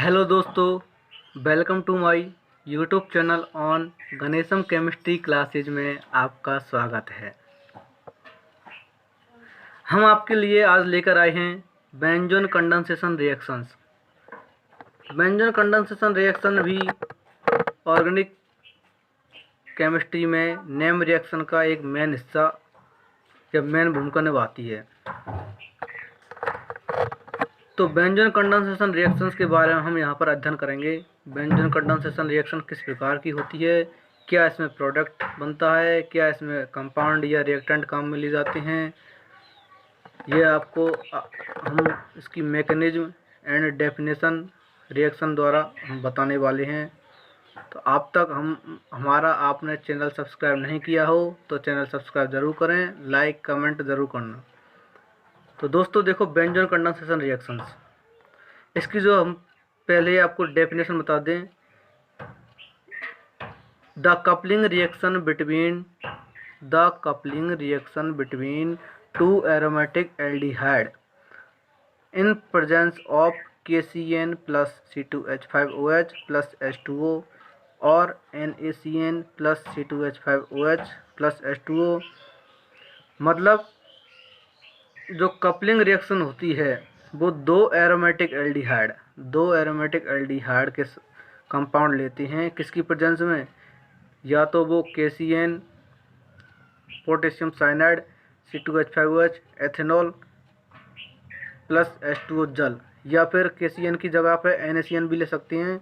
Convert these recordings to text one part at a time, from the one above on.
Hello दोस्तों, welcome to my YouTube channel on Ganesham chemistry classes में आपका स्वागत है। हम आपके लिए आज लेकर आए हैं बेंजोन कंडेंसेशन रिएक्शंस। बेंजोन कंडेंसेशन रिएक्शन भी ऑर्गेनिक केमिस्ट्री में नेम रिएक्शन का एक मेन हिस्सा या मेन भूमिका निभाती है। तो बेंजोन कंडेंसेशन रिएक्शंस के बारे में हम यहाँ पर अध्ययन करेंगे। बेंजोन कंडेंसेशन रिएक्शन किस प्रकार की होती है, क्या इसमें प्रोडक्ट बनता है, क्या इसमें कंपाउंड या रिएक्टेंट काम में लिए जाते हैं, ये आपको हम इसकी मैकेनिज्म एंड डेफिनेशन रिएक्शन द्वारा हम बताने वाले हैं। तो आप तक हमारा आपने चैनल सब्सक्राइब नहीं किया हो तो चैनल सब्सक्राइब ज़रूर करें, लाइक कमेंट ज़रूर करना। तो दोस्तों देखो, बेंजोन कंडेंसेशन रिएक्शंस, इसकी जो हम पहले आपको डेफिनेशन बता दें। The coupling reaction between two aromatic aldehyde in presence of KCN plus C2H5OH plus H2O और NaCN plus C2H5OH plus H2O। मतलब जो कपलिंग रिएक्शन होती है वो दो एरोमेटिक एल्डिहाइड के कंपाउंड लेते हैं। किसकी प्रेजेंस में? या तो वो KCN potassium cyanide, C2H5OH ethanol plus H2O जल, या फिर KCN की जगह पे NaCN भी ले सकते हैं,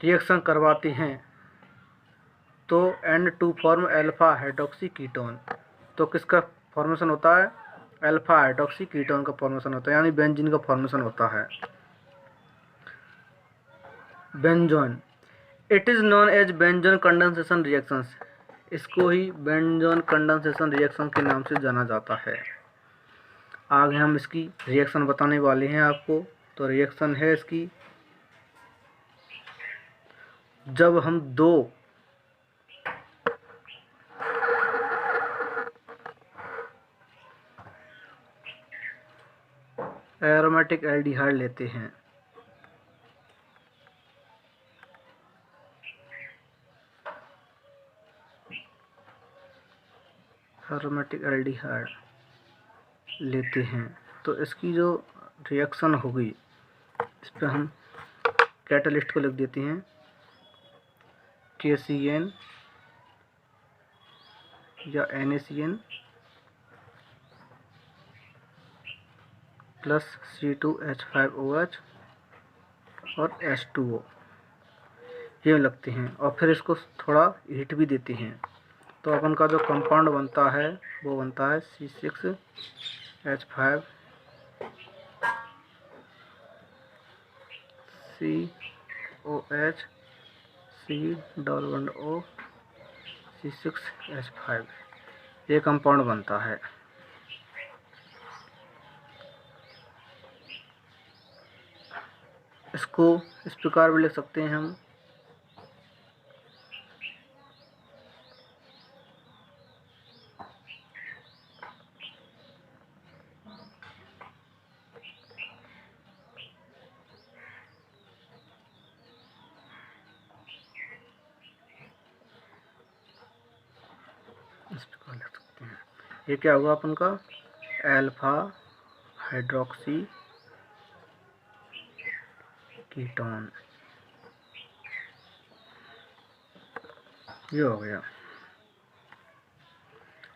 रिएक्शन करवाते हैं तो N2 form alpha hydroxy ketone. तो किसका फॉर्मेशन होता है? अल्फा हाइड्रोक्सी कीटोन का फॉर्मेशन होता है, यानी बेंजीन का फॉर्मेशन होता है। Benzoin, it is known as benzoin condensation reactions. इसको ही बेंजोन कंडेंसेशन रिएक्शन के नाम से जाना जाता है। आगे हम इसकी रिएक्शन बताने वाले हैं आपको। तो रिएक्शन है इसकी, जब हम दो एरोमेटिक एल्डिहाइड लेते हैं, तो इसकी जो रिएक्शन होगी, इस पर हम कैटलिस्ट को लिख देते हैं KCN या NaCN प्लस C2H5OH और H2O, ये लगते हैं। और फिर इसको थोड़ा हीट भी देते हैं, तो अपन का जो कंपाउंड बनता है वो बनता है C6H5 COH C O C6H5, ये कंपाउंड बनता है। इसको इस प्रकार भी लिख सकते हैं हम, इस प्रकार लिख सकते हैं। ये क्या होगा अपन का? अल्फा हाइड्रोक्सी कीटोन, ये हो गया।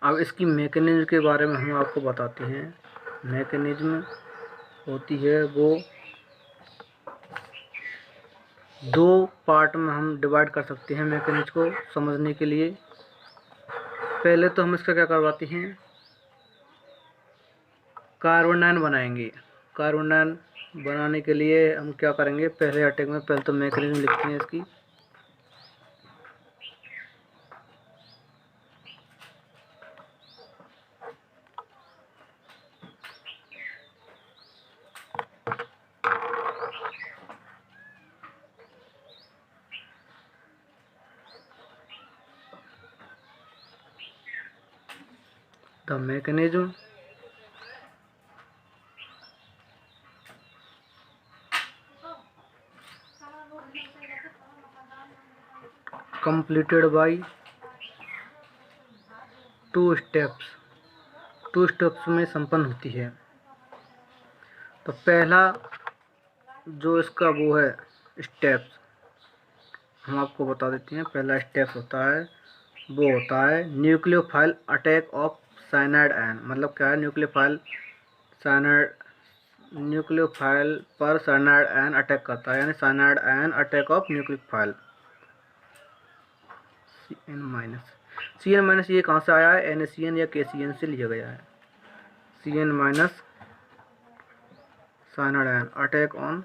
अब इसकी मैकेनिज्म के बारे में हम आपको बताते हैं। मैकेनिज्म होती है वो दो पार्ट में हम डिवाइड कर सकते हैं मैकेनिज्म को समझने के लिए। पहले तो हम इसका क्या करवाते हैं, कार्बोनाइन बनाएंगे। कार्बोनाइन बनाने के लिए हम क्या करेंगे, पहले अटैक में पहले तो मैकेनिज्म लिखते हैं इसकी। The mechanism completed by two steps में संपन्न होती है। तो पहला जो इसका वो है स्टेप्स, हम आपको बता देते हैं। पहला स्टेप्स होता है वो होता है nucleophile attack of cyanide ion. मतलब क्या है, न्यूक्लियोफाइल पर साइनाइड आयन अटैक करता है, यानी cyanide ion attack of nucleophile. CN- ये कहाँ से आया है, NaCN या KCN से लिया गया है। CN- cyanide ion attack on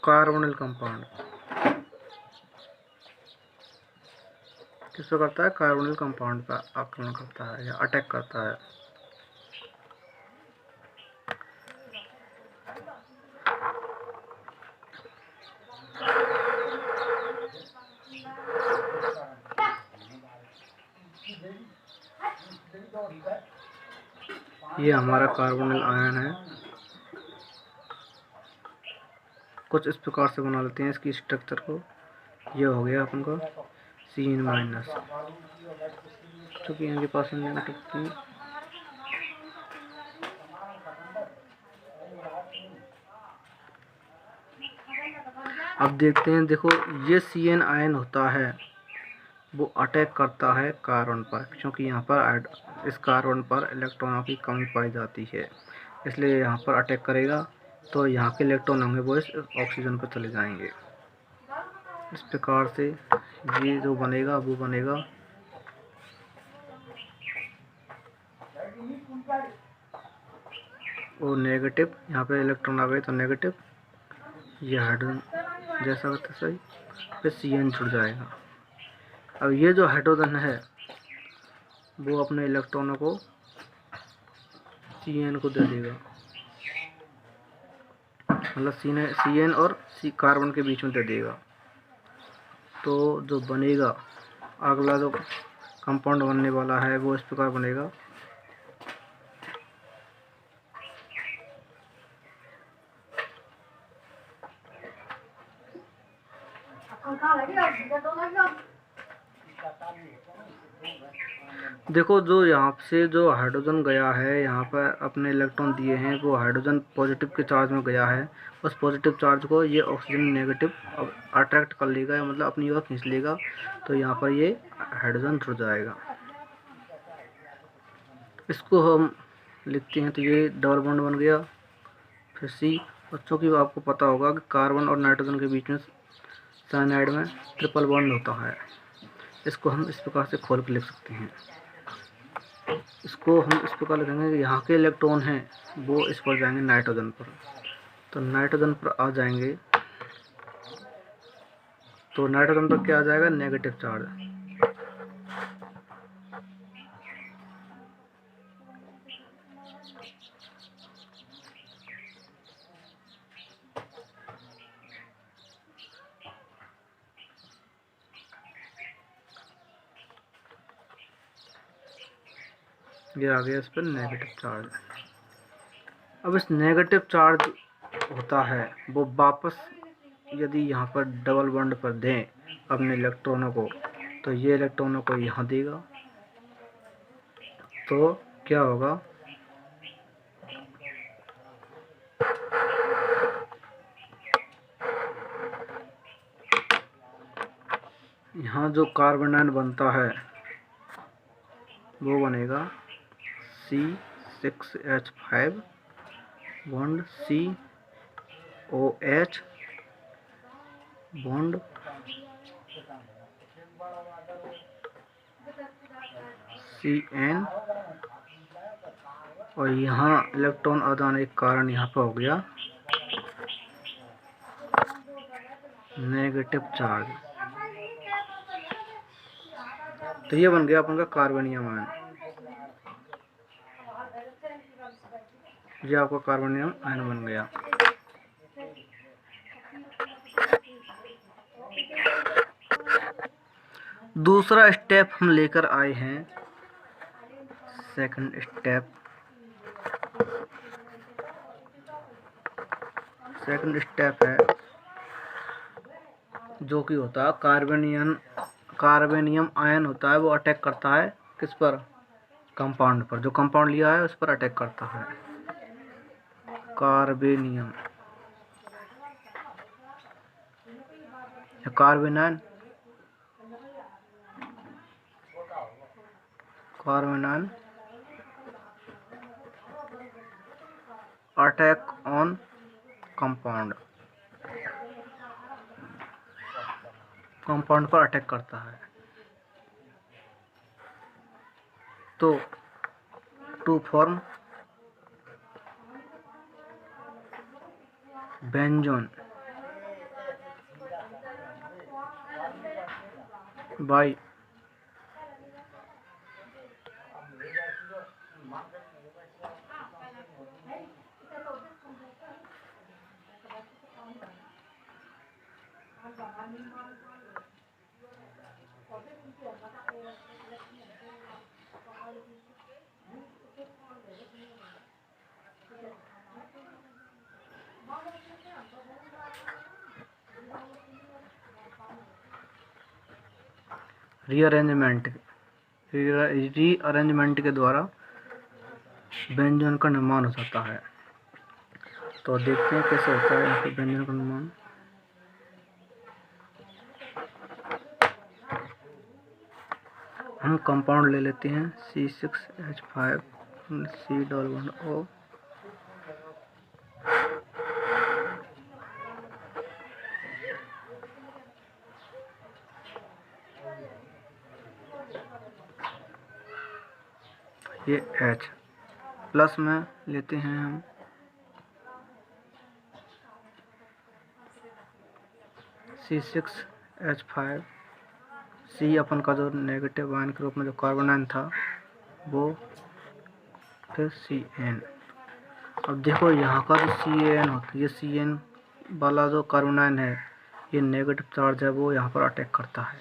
carbonyl compound. किस पे करता है, कार्बोनिल कंपाउंड पर आक्रमण करता है या अटैक करता है। ये हमारा कार्बोनिल आयन है। कुछ इस प्रकार से बना लेते हैं इसकी स्ट्रक्चर को। ये हो गया अपन को CN-, चूँकि इनके पास नेगेटिव थी। अब देखते हैं, देखो ये CN आयन होता है वो अटैक करता है कार्बन पर, क्योंकि यहाँ पर इस कार्बन पर इलेक्ट्रॉनों की कमी पाई जाती है, इसलिए यहाँ पर अटैक करेगा। तो यहाँ के इलेक्ट्रॉन होंगे वो इस ऑक्सीजन पर चले जाएंगे। इस प्रकार से ये जो बनेगा वो बनेगा वो नेगेटिव। यहाँ पे इलेक्ट्रॉन आ गए तो नेगेटिव, ये हाइड्रोजन जैसा होता है सही, फिर CN जुड़ जाएगा। अब ये जो हाइड्रोजन है वो अपने इलेक्ट्रॉनों को CN को दे देगा। मतलब CN और कार्बन के बीच में दे देगा। तो जो बनेगा अगला जो कंपाउंड बनने वाला है वो इस प्रकार बनेगा। देखो जो यहाँ से जो हाइड्रोजन गया है, यहाँ पर अपने इलेक्ट्रॉन दिए हैं, वो हाइड्रोजन पॉजिटिव के चार्ज में गया है। उस पॉजिटिव चार्ज को ये ऑक्सीजन नेगेटिव अट्रैक्ट कर लेगा, मतलब अपनी ओर खींच लेगा। तो यहाँ पर ये हाइड्रोजन जुड़ जाएगा। इसको हम लिखते हैं तो ये डबल बॉन्ड बन गया। फिर C, बच्चों की आपको पता होगा कि कार्बन और नाइट्रोजन के बीच में साइनाइड में ट्रिपल बॉन्ड होता है। इसको हम इस प्रकार से खोल के लिख सकते हैं। इसको हम इस प्रकार लिखेंगे कि यहाँ के इलेक्ट्रॉन हैं वो इस पर जाएंगे नाइट्रोजन पर, तो नाइट्रोजन पर आ जाएंगे। तो नाइट्रोजन पर क्या आ जाएगा, नेगेटिव चार्ज। ये आ गया इस पर नेगेटिव चार्ज। अब इस नेगेटिव चार्ज होता है वो वापस यदि यहाँ पर डबल बॉन्ड पर दें अपने इलेक्ट्रॉनों को, तो ये इलेक्ट्रॉनों को यहाँ देगा। तो क्या होगा, यहाँ जो कार्बन आयन बनता है वो बनेगा C6H5 bond COH bond CN, और यहाँ इलेक्ट्रॉन आ जाने के कारण यहाँ पर हो गया नेगेटिव चार्ज। तो ये बन गया अपन का कार्बनियम आयन। ये आपका कार्बनियम आयन बन गया। दूसरा स्टेप हम लेकर आए हैं, सेकंड स्टेप है जो कि होता है कार्बेनियम आयन होता है, वो अटैक करता है किस पर? कंपाउंड पर। जो कंपाउंड लिया है उस पर अटैक करता है। कार्बेनियम कार्बेनाइन अटैक ऑन कंपाउंड पर अटैक करता है। तो टू फॉर्म बेंजोन बाय रीअरेंजमेंट के द्वारा बेंजोन का निर्माण हो जाता है। तो देखते हैं कैसे होता है यहाँ पे बेंजोन का निर्माण। हम कंपाउंड ले लेते हैं C6H5C+O। ये H प्लस में लेते हैं हम C6H5। C अपन का जो नेगेटिव आयन के रूप में जो कार्बन आयन था वो, फिर Cn। अब देखो यहाँ का जो Cn होता है, ये Cn वाला जो कार्बन आयन है, ये नेगेटिव चार्ज है, वो यहाँ पर अटैक करता है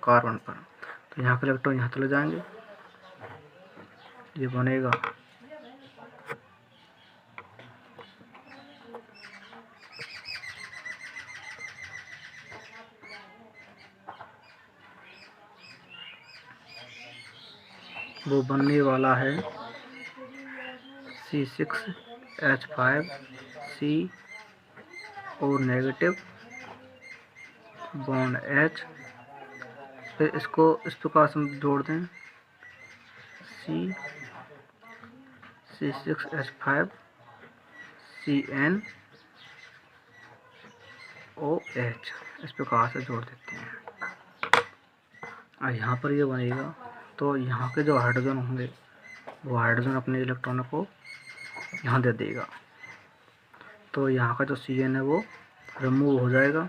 कार्बन पर। तो यहाँ के इलेक्ट्रॉन यहाँ चले जाएंगे, ये बनेगा वो बनने वाला है C6H5C और नेगेटिव बॉन्ड H। फिर इसको इस प्रकार से जोड़ दें C6H5CnOH, इस प्रकार से जोड़ देते हैं। और यहाँ पर ये बनेगा। तो यहाँ के जो हाइड्रोजन होंगे वो हाइड्रोजन अपने इलेक्ट्रॉनों को यहाँ दे देगा। तो यहाँ का जो Cn है वो रिमूव हो जाएगा।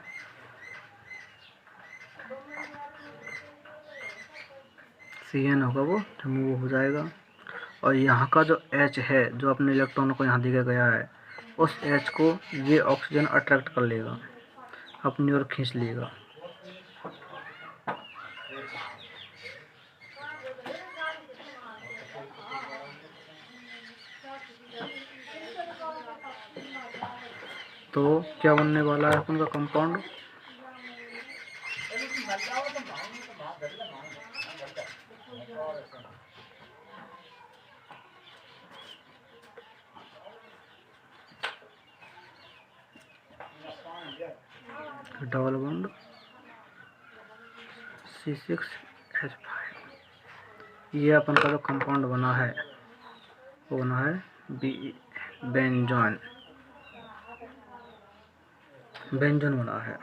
Cn होगा वो रिमूव हो जाएगा। और यहाँ का जो H है, जो अपने इलेक्ट्रॉनों को यहाँ दिया गया है, उस H को ये ऑक्सीजन अट्रैक्ट कर लेगा, अपनी ओर खींच लेगा। तो क्या बनने वाला है अपन का कंपाउंड? Double bond C6H5। ये अपन का जो कंपाउंड बना है वो बना है बेंजोन बना है।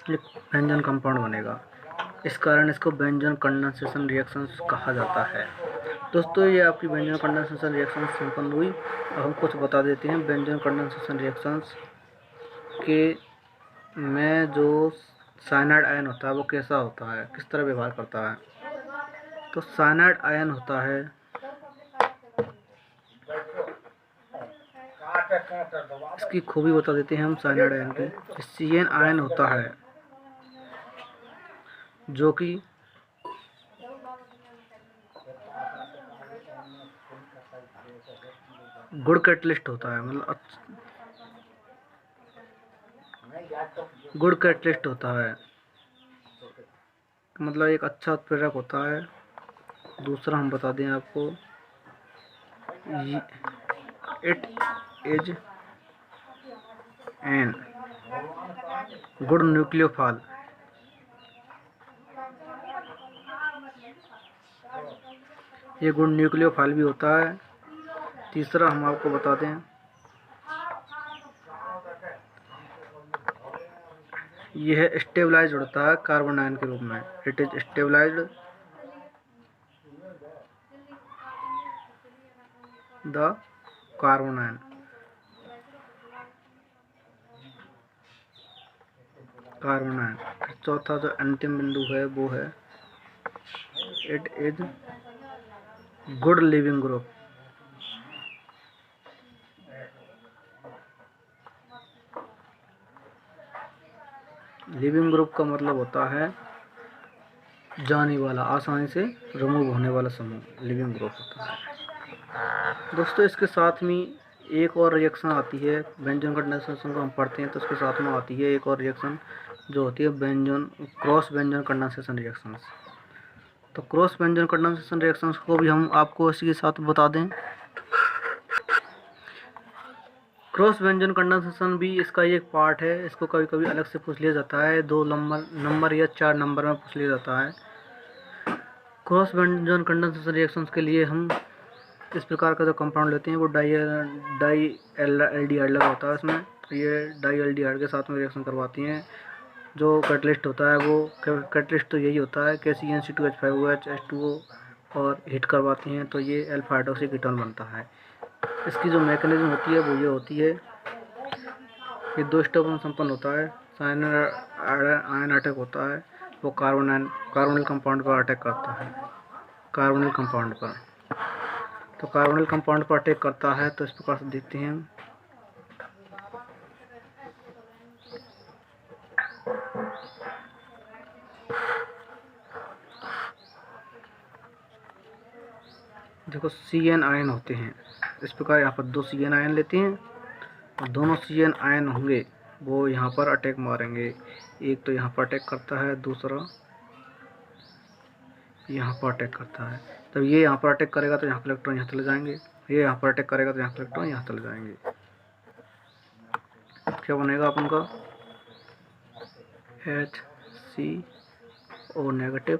एक बेंजोन कंपाउंड बनेगा, इस कारण इसको बेंजोन कंडेंसेशन रिएक्शंस कहा जाता है। दोस्तों, ये आपकी बेंजोन कंडेंसेशन रिएक्शन संपन्न हुई। अब हम कुछ बता देते हैं बेंजोन कंडेंसेशन रिएक्शंस के में जो साइनाइड आयन होता है वो कैसा होता है, किस तरह व्यवहार करता है। तो साइनाइड आयन होता है इसकी खूबी बता देते हैं हम साइनाइड आयन की। CN आयन होता है जो कि गुड कैटलिस्ट होता है, मतलब गुड कैटलिस्ट होता है, मतलब एक अच्छा उत्प्रेरक होता है। दूसरा हम बता दें आपको, it is an good nucleophile. ये गुड न्यूक्लियोफाइल भी होता है। तीसरा हम आपको बता दें, यह स्टेबलाइज होता है कार्बन आयन के रूप में। It is stabilized the carbon ion. Carbon ion. चौथा जो अंतिम बिंदु है वो है, it is good living group. Living group का मतलब होता है जाने वाला, आसानी से रिमूव होने वाला समूह लिविंग ग्रुप होता है। दोस्तों इसके साथ में एक और रिएक्शन आती है, बेंजन कंडेंसेशन को हम पढ़ते हैं तो उसके साथ में आती है एक और रिएक्शन जो होती है बेंजन क्रॉस बेंजन कंडेंसेशन रिएक्शंस। तो क्रॉस बेंजन कंडेंसेशन रिएक्शंस को भी हम आपको इसी के साथ बता दें। क्रॉस बेंजन कंडेंसेशन भी इसका एक पार्ट है। इसको कभी कभी अलग से पूछ लिया जाता है, 2 नंबर या 4 नंबर में पूछ लिया जाता है। क्रॉस बेंजन कंडेंसेशन रिएक्शंस के लिए हम इस प्रकार का जो कंपाउंड लेते हैं वो डाई एल्डिहाइड लगा होता है इसमें। ये डाई एल्डिहाइड के साथ में रिएक्शन करवाती हैं। जो कैटलिस्ट होता है वो कैटलिस्ट तो यही होता है KCnC2H5OH H2O और हीट करवाती हैं तो ये अल्फा हाइड्रोक्सी कीटोन बनता है। इसकी जो मैकेनिज्म होती है वो ये होती है, ये 2 स्टेप में संपन्न होता है। साइनाइड आयन अटैक होता है, वो कार्बोनिल कंपाउंड पर अटैक करता है, कार्बोनिल कंपाउंड पर। तो कार्बोनिल कंपाउंड पर अटैक करता है तो इस प्रकार से देखते हैं हम। देखो CN आयन होते हैं इस प्रकार, यहाँ पर 2 CN आयन लेते हैं और दोनों CN आयन होंगे वो यहाँ पर अटैक मारेंगे। एक तो यहाँ पर अटैक करता है, दूसरा यहाँ पर अटैक करता है। तब ये यहाँ पर अटैक करेगा तो यहाँ के इलेक्ट्रॉन यहाँ चले जाएंगे, ये यहाँ पर अटैक करेगा तो यहाँ के इलेक्ट्रॉन यहाँ चले जाएंगे। क्या बनेगा अपन का, HCO negative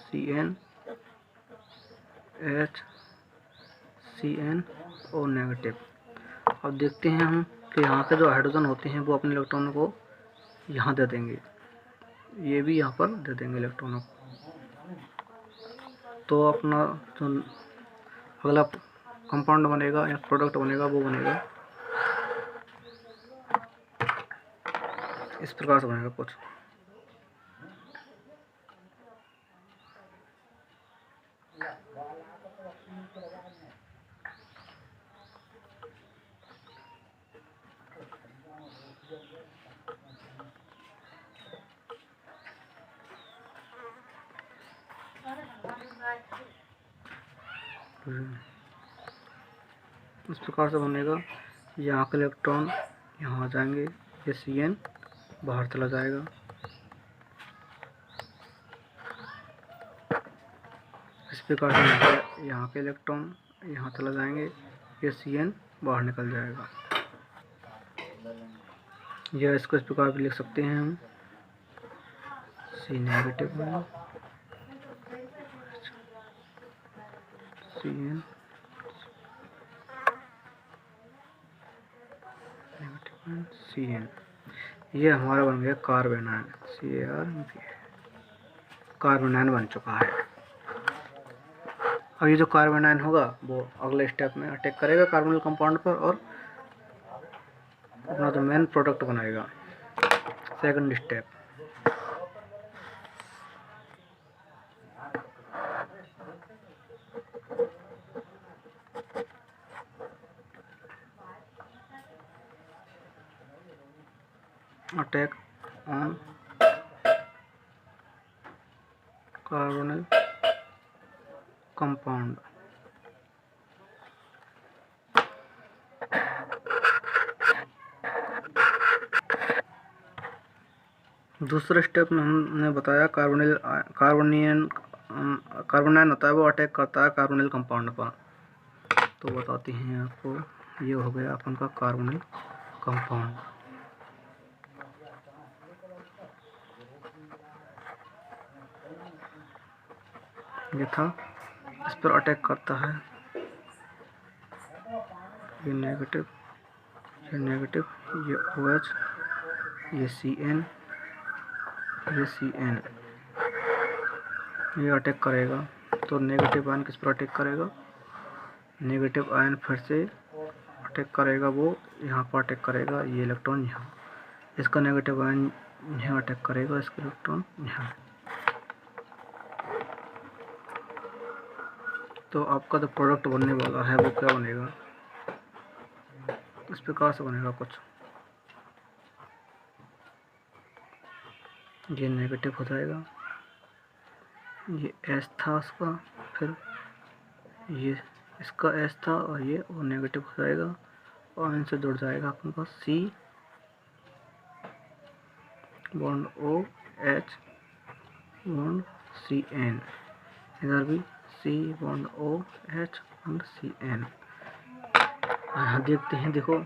CN HCNO negative. अब देखते हैं हम कि यहाँ के जो हाइड्रोजन होते हैं वो अपने इलेक्ट्रॉनों को यहाँ दे देंगे, ये भी यहाँ पर दे देंगे इलेक्ट्रॉनों को। तो अपना जो अगला कंपाउंड बनेगा या प्रोडक्ट बनेगा वो बनेगा इस प्रकार से बनेगा कुछ। इस प्रकार से बनेगा, यहाँ का इलेक्ट्रॉन यहाँ आ जाएंगे, ये CN बाहर चला जाएगा। इस प्रकार से यहाँ के इलेक्ट्रॉन यहाँ चला जाएंगे, ये CN बाहर निकल जाएगा। या इसको इस प्रकार भी लिख सकते हैं हम, C नेगेटिव में CN CN, ये हमारा बन गया carbon ion, CARB carbon ion बन चुका है। अब ये जो कार्बन आयन होगा वो अगले स्टेप में अटैक करेगा कार्बोनिल कंपाउंड पर और अपना जो मेन प्रोडक्ट बनाएगा, second step. Attack on carbonyl compound. दूसरे स्टेप में हमने बताया कार्बोनियन होता है, वो अटैक करता है कार्बोनिल कंपाउंड पर। तो बताते हैं आपको, ये हो गया अपन का कार्बोनिल कंपाउंड। ये था, इस पर अटैक करता है, ये नेगेटिव, ये OH, ये CN, ये CN, ये अटैक करेगा। तो नेगेटिव आयन किस पर अटैक करेगा? नेगेटिव आयन फिर से अटैक करेगा, वो यहाँ पर अटैक करेगा, ये इलेक्ट्रॉन यहाँ, इसका नेगेटिव आयन यहाँ अटैक करेगा, इसका इलेक्ट्रॉन यहाँ। तो आपका जो प्रोडक्ट बनने वाला है वो क्या बनेगा? इस प्रकार से बनेगा कुछ। ये नेगेटिव हो जाएगा, ये S था उसका, फिर ये इसका S था और ये और नेगेटिव हो जाएगा और इनसे जुड़ जाएगा अपन पास C bond OH bond CN, इधर भी C bond OH bond CN। यहाँ देखते हैं, देखो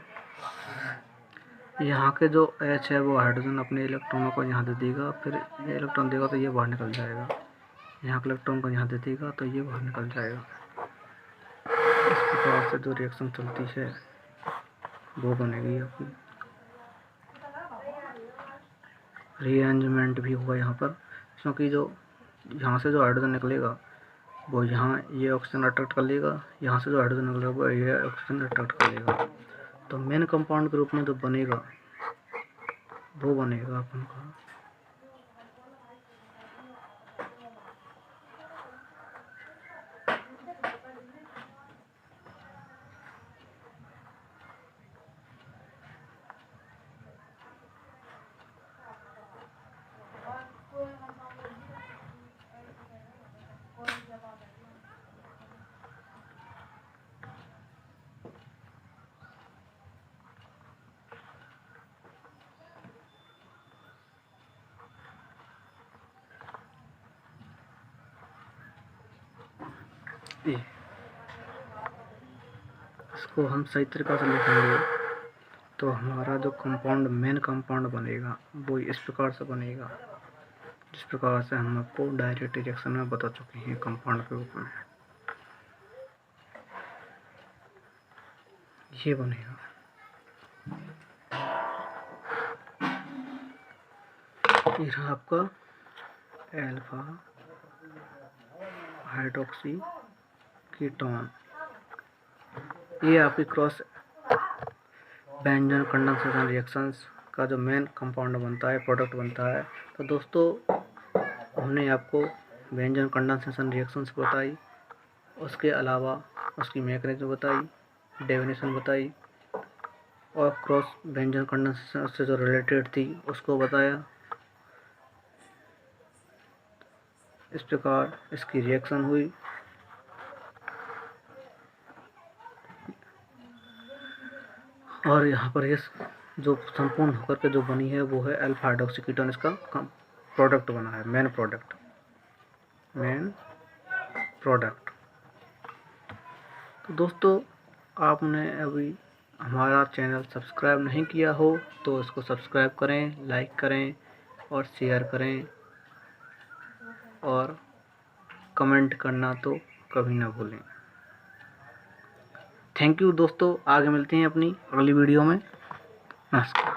यहाँ के जो H है वो हाइड्रोजन अपने इलेक्ट्रॉनों को यहाँ दे देगा, फिर ये इलेक्ट्रॉन देगा तो ये बाहर निकल जाएगा, यहाँ के इलेक्ट्रॉन को यहाँ दे देगा तो ये बाहर निकल जाएगा। इस प्रकार से जो रिएक्शन चलती है वो बनेगी अपनी। रीअरेंजमेंट भी होगा यहाँ पर, क्योंकि जो यहाँ से जो हाइड्रोजन निकलेगा वो यहाँ ये ऑक्सीजन अट्रैक्ट कर लेगा, यहाँ से जो हाइड्रोजन निकलेगा वो ये ऑक्सीजन अट्रैक्ट कर लेगा। तो मेन कंपाउंड के रूप में जो बनेगा वो बनेगा अपन का इसको हम सही तरीक़ा से लिखेंगे तो हमारा जो कंपाउंड मेन कंपाउंड बनेगा वो इस प्रकार से बनेगा, जिस प्रकार से हम आपको डायरेक्ट रिएक्शन में बता चुके हैं कंपाउंड के रूप में। ये बनेगा, ये रहा आपका अल्फा हाइड्रोक्सी कीटोन। ये आपकी क्रॉस बेंजन कंडेंसेशन रिएक्शंस का जो मेन कंपाउंड बनता है, प्रोडक्ट बनता है। तो दोस्तों हमने आपको बेंजन कंडेंसेशन रिएक्शंस बताई, उसके अलावा उसकी मैकेनिज्म बताई, डेफिनेशन बताई और क्रॉस बेंजन कंडेंसेशन से जो रिलेटेड थी उसको बताया। इस प्रकार इसकी रिएक्शन हुई और यहाँ पर ये जो संपूर्ण होकर के जो बनी है वो है अल्फा हाइड्रोक्सी कीटोन, इसका प्रोडक्ट बना है, मेन प्रोडक्ट। तो दोस्तों आपने अभी हमारा चैनल सब्सक्राइब नहीं किया हो तो इसको सब्सक्राइब करें, लाइक करें और शेयर करें और कमेंट करना तो कभी ना भूलें। थैंक यू दोस्तों, आगे मिलते हैं अपनी अगली वीडियो में। नमस्कार।